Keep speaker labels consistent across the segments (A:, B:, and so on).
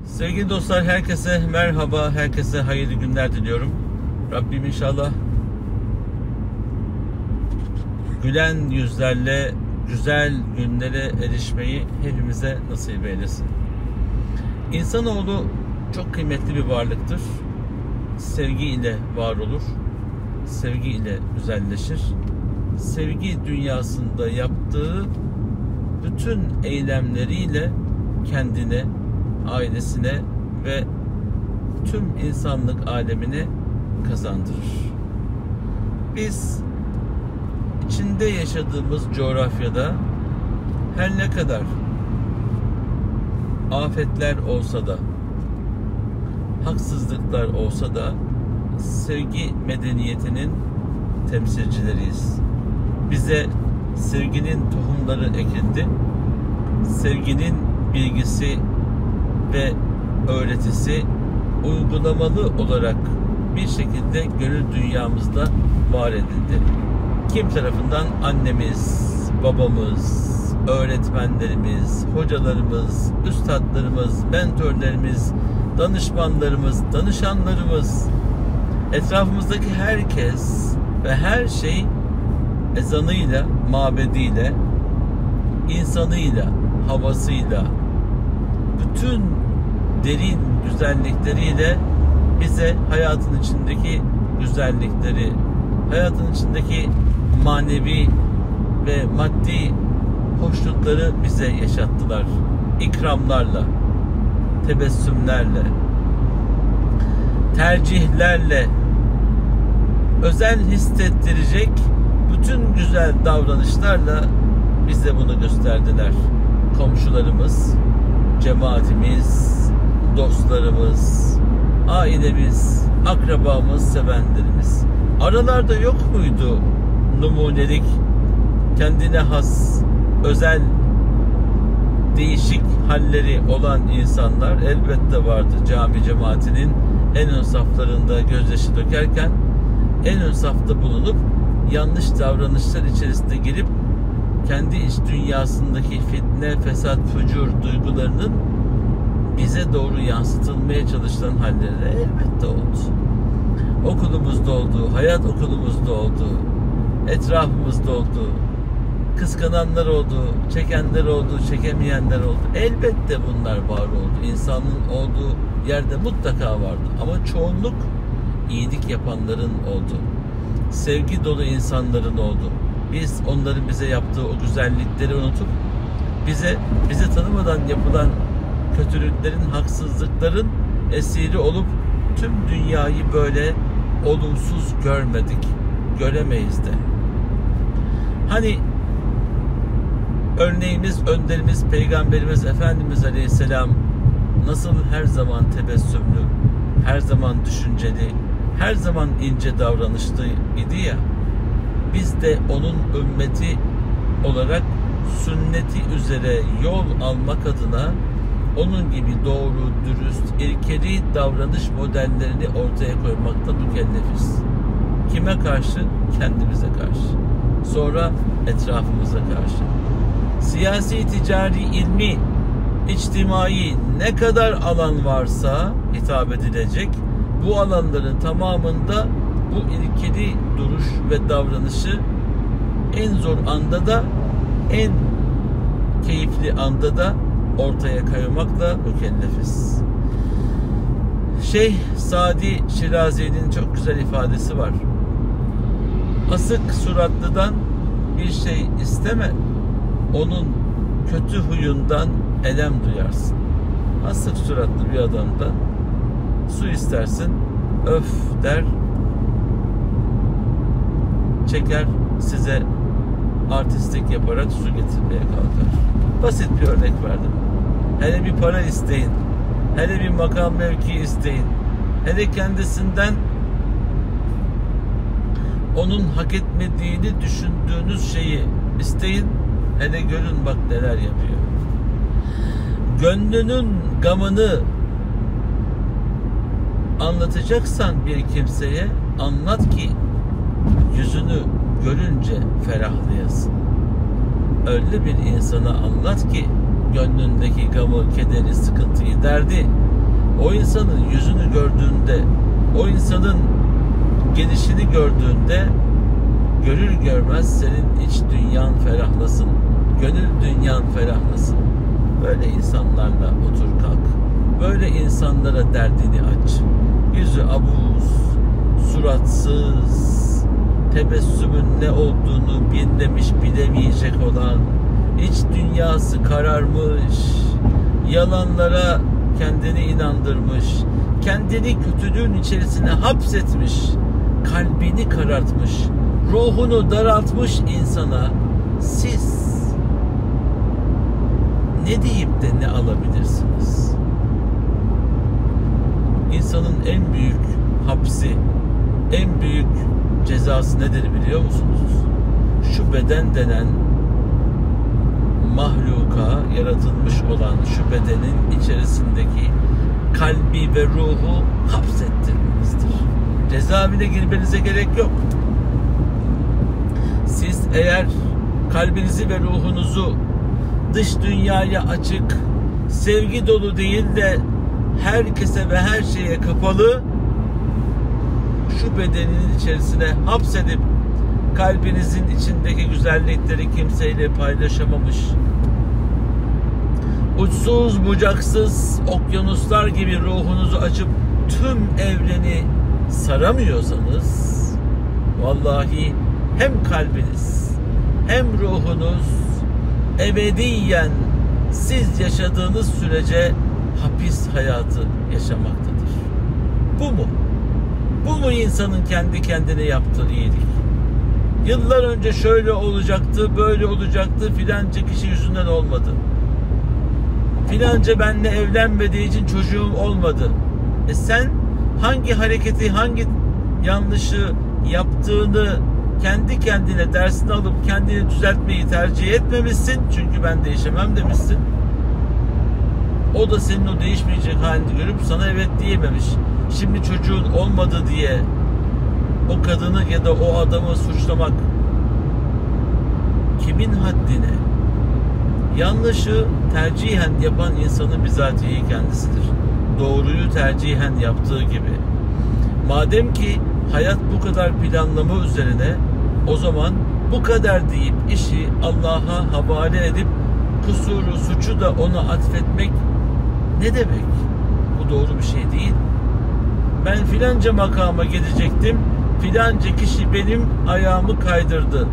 A: Sevgili dostlar, herkese merhaba, herkese hayırlı günler diliyorum. Rabbim inşallah gülen yüzlerle güzel günlere erişmeyi hepimize nasip eylesin. İnsanoğlu çok kıymetli bir varlıktır. Sevgi ile var olur, sevgi ile güzelleşir. Sevgi dünyasında yaptığı bütün eylemleriyle kendine, ailesine ve tüm insanlık alemine kazandırır. Biz içinde yaşadığımız coğrafyada her ne kadar afetler olsa da, haksızlıklar olsa da sevgi medeniyetinin temsilcileriyiz. Bize sevginin tohumları ekildi. Sevginin bilgisi ve öğretisi uygulamalı olarak bir şekilde gönül dünyamızda var edildi. Kim tarafından? Annemiz, babamız, öğretmenlerimiz, hocalarımız, üstadlarımız, mentörlerimiz, danışmanlarımız, danışanlarımız, etrafımızdaki herkes ve her şey ezanıyla, mabediyle, insanıyla, havasıyla, bütün derin güzellikleriyle bize hayatın içindeki güzellikleri, hayatın içindeki manevi ve maddi hoşlukları bize yaşattılar. İkramlarla, tebessümlerle, tercihlerle, özen hissettirecek bütün güzel davranışlarla bize bunu gösterdiler. Komşularımız, cemaatimiz, dostlarımız, ailemiz, akrabamız, sevenlerimiz. Aralarda yok muydu numunelik, kendine has, özel, değişik halleri olan insanlar? Elbette vardı. Cami cemaatinin en ön saflarında gözyaşı dökerken en ön safta bulunup yanlış davranışlar içerisinde girip kendi iç dünyasındaki fitne, fesat, fücur duygularının bize doğru yansıtılmaya çalışılan halleri elbette oldu. Okulumuzda oldu, hayat okulumuzda oldu, etrafımızda oldu, kıskananlar oldu, çekenler oldu, çekemeyenler oldu. Elbette bunlar var oldu. İnsanın olduğu yerde mutlaka vardı. Ama çoğunluk iyilik yapanların oldu. Sevgi dolu insanların oldu. Biz onların bize yaptığı o güzellikleri unutup bizi tanımadan yapılan kötülüklerin, haksızlıkların esiri olup tüm dünyayı böyle olumsuz görmedik. Göremeyiz de. Hani örneğimiz, önderimiz, Peygamberimiz Efendimiz Aleyhisselam nasıl her zaman tebessümlü, her zaman düşünceli, her zaman ince davranışlı idi ya, biz de onun ümmeti olarak sünneti üzere yol almak adına onun gibi doğru, dürüst, ilkeli davranış modellerini ortaya koymakta mükellefiz. Kime karşı? Kendimize karşı. Sonra etrafımıza karşı. Siyasi, ticari, ilmi, içtimai ne kadar alan varsa hitap edilecek, bu alanların tamamında bu ilkeli duruş ve davranışı en zor anda da, en keyifli anda da ortaya koymakla mükellefiz. Şeyh Sadi Şirazi'nin çok güzel ifadesi var. Asık suratlıdan bir şey isteme, onun kötü huyundan elem duyarsın. Asık suratlı bir adamdan su istersin, öf der, çeker, size artistlik yaparak su getirmeye kalkar. Basit bir örnek verdim. Hele bir para isteyin, hele bir makam mevki isteyin, hele kendisinden onun hak etmediğini düşündüğünüz şeyi isteyin, hele görün bak neler yapıyor. Gönlünün gamını anlatacaksan bir kimseye, anlat ki yüzünü görünce ferahlayasın. Öyle bir insana anlat ki gönlündeki gamı, kederi, sıkıntıyı, derdi, o insanın yüzünü gördüğünde, o insanın gelişini gördüğünde görür görmez senin iç dünyan ferahlasın, gönül dünyan ferahlasın. Böyle insanlarla otur kalk, böyle insanlara derdini aç. Yüzü abuz, suratsız, tebessümün ne olduğunu bilmemiş, bilemeyecek olan, iç dünyası kararmış, yalanlara kendini inandırmış, kendini kötülüğün içerisine hapsetmiş, kalbini karartmış, ruhunu daraltmış insana siz ne deyip de ne alabilirsiniz? İnsanın en büyük hapsi, en büyük cezası nedir biliyor musunuz? Şu beden denen mahluka, yaratılmış olan şu bedenin içerisindeki kalbi ve ruhu hapsettirmenizdir. Cezaevine girmenize gerek yok. Siz eğer kalbinizi ve ruhunuzu dış dünyaya açık, sevgi dolu değil de herkese ve her şeye kapalı şu bedenin içerisine hapsedip kalbinizin içindeki güzellikleri kimseyle paylaşamamış, uçsuz bucaksız okyanuslar gibi ruhunuzu açıp tüm evreni saramıyorsanız vallahi hem kalbiniz hem ruhunuz ebediyen siz yaşadığınız sürece hapis hayatı yaşamaktadır. Bu mu? Bu mu insanın kendi kendine yaptığı iyilik? Yıllar önce şöyle olacaktı, böyle olacaktı, filanca kişi yüzünden olmadı. Filanca benimle evlenmediği için çocuğum olmadı. Sen hangi hareketi, hangi yanlışı yaptığını kendi kendine dersini alıp kendini düzeltmeyi tercih etmemişsin. Çünkü ben değişemem demişsin. O da senin o değişmeyecek halini görüp sana evet diyememiş. Şimdi çocuğun olmadı diye o kadını ya da o adamı suçlamak kimin haddine? Yanlışı tercihen yapan insanın bizatihi kendisidir. Doğruyu tercihen yaptığı gibi. Madem ki hayat bu kadar planlama üzerine, o zaman bu kadar deyip işi Allah'a havale edip kusuru, suçu da ona atfetmek ne demek? Bu doğru bir şey değil. Ben filanca makama gidecektim, filanca kişi benim ayağımı kaydırdı.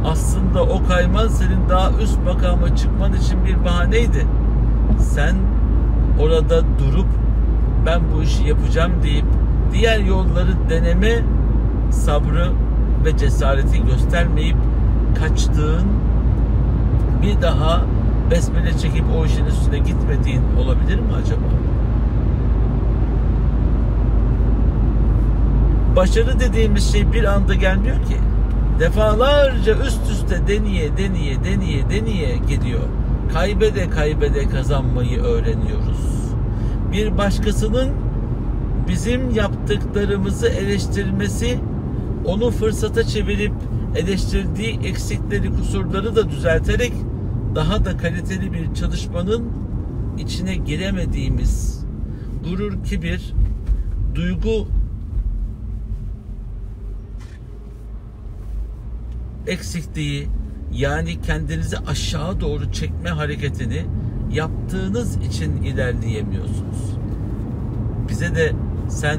A: Aslında o kayman senin daha üst makama çıkman için bir bahaneydi. Sen orada durup ben bu işi yapacağım deyip diğer yolları deneme sabrı ve cesareti göstermeyip kaçtığın, bir daha besmele çekip o işin üstüne gitmediğin olabilir mi acaba? Başarı dediğimiz şey bir anda gelmiyor ki. Defalarca üst üste deneye gidiyor. Kaybede kaybede kazanmayı öğreniyoruz. Bir başkasının bizim yaptıklarımızı eleştirmesi, onu fırsata çevirip eleştirdiği eksikleri, kusurları da düzelterek daha da kaliteli bir çalışmanın içine giremediğimiz gurur, kibir, duygu eksikliği, yani kendinizi aşağı doğru çekme hareketini yaptığınız için ilerleyemiyorsunuz. Bize de sen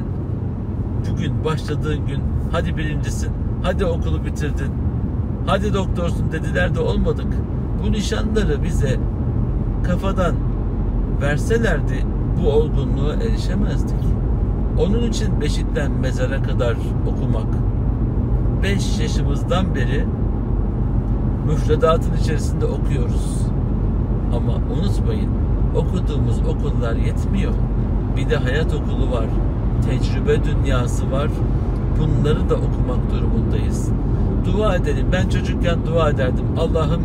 A: bugün başladığın gün hadi birincisin, hadi okulu bitirdin, hadi doktorsun dediler de olmadık. Bu nişanları bize kafadan verselerdi bu olgunluğa erişemezdik. Onun için beşikten mezara kadar okumak, 5 yaşımızdan beri müfredatın içerisinde okuyoruz. Ama unutmayın, okuduğumuz okullar yetmiyor. Bir de hayat okulu var, tecrübe dünyası var. Bunları da okumak durumundayız. Dua edelim. Ben çocukken dua ederdim. Allah'ım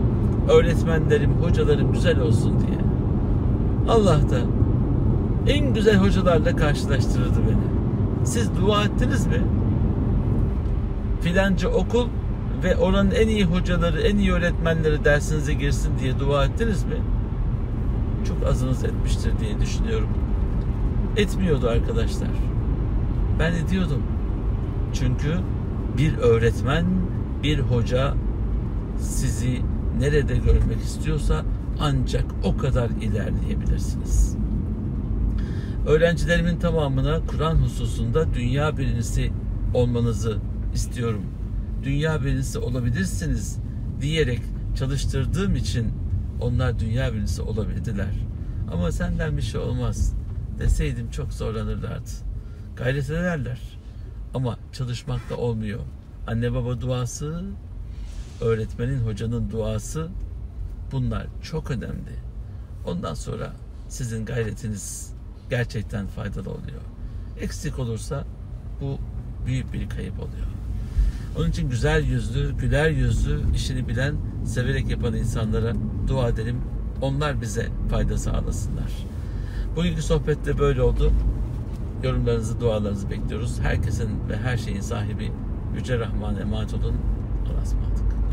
A: öğretmenlerim, hocalarım güzel olsun diye. Allah da en güzel hocalarla karşılaştırırdı beni. Siz dua ettiniz mi? filanca okul ve oranın en iyi hocaları, en iyi öğretmenleri dersinize girsin diye dua ettiniz mi? Çok azınız etmiştir diye düşünüyorum. Etmiyordu arkadaşlar. Ben ediyordum. Çünkü bir öğretmen, bir hoca sizi nerede görmek istiyorsa ancak o kadar ilerleyebilirsiniz. Öğrencilerimin tamamına Kur'an hususunda dünya birincisi olmanızı istiyorum. Dünya birincisi olabilirsiniz diyerek çalıştırdığım için onlar dünya birincisi olabildiler. Ama senden bir şey olmaz deseydim çok zorlanırlardı. Gayret ederler. Ama çalışmakla olmuyor. Anne baba duası, öğretmenin, hocanın duası, bunlar çok önemli. Ondan sonra sizin gayretiniz gerçekten faydalı oluyor. Eksik olursa bu büyük bir kayıp oluyor. Onun için güzel yüzlü, güler yüzlü, işini bilen, severek yapan insanlara dua edelim. Onlar bize fayda sağlasınlar. Bugünkü sohbette böyle oldu. Yorumlarınızı, dualarınızı bekliyoruz. Herkesin ve her şeyin sahibi Yüce Rahman'a emanet olun. Allah'a ısmarladık.